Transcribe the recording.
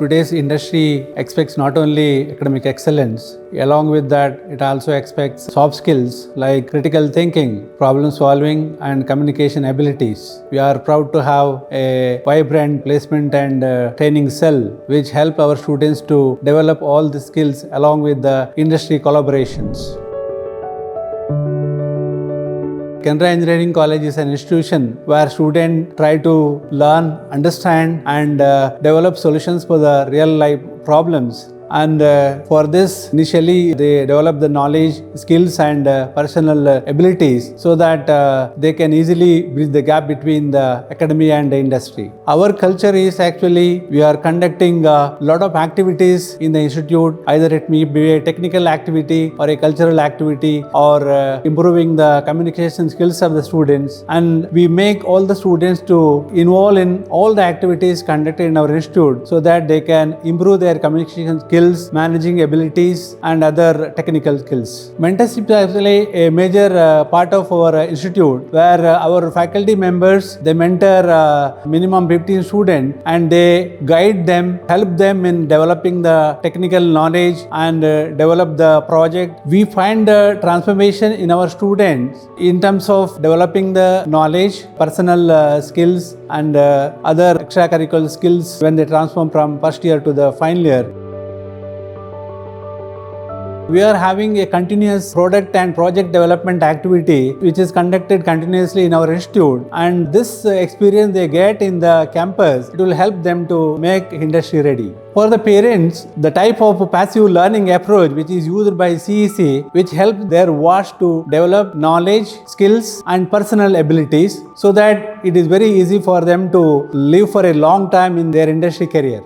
Today's industry expects not only academic excellence, along with that, it also expects soft skills like critical thinking, problem solving, and communication abilities. We are proud to have a vibrant placement and training cell which help our students to develop all the skills along with the industry collaborations. Canara Engineering College is an institution where students try to learn, understand, and develop solutions for the real life problems. And for this, initially they develop the knowledge, skills, and personal abilities so that they can easily bridge the gap between the academy and the industry. Our culture is actually, we are conducting a lot of activities in the institute, either it may be a technical activity or a cultural activity or improving the communication skills of the students. And we make all the students to involve in all the activities conducted in our institute so that they can improve their communication skills, managing abilities, and other technical skills. Mentorship is actually a major part of our institute where our faculty members, they mentor minimum 15 students and they guide them, help them in developing the technical knowledge and develop the project. We find the transformation in our students in terms of developing the knowledge, personal skills, and other extracurricular skills when they transform from first year to the final year. We are having a continuous product and project development activity which is conducted continuously in our institute, and this experience they get in the campus, it will help them to make industry ready. For the parents, the type of passive learning approach which is used by CEC, which helps their wards to develop knowledge, skills, and personal abilities so that it is very easy for them to live for a long time in their industry career.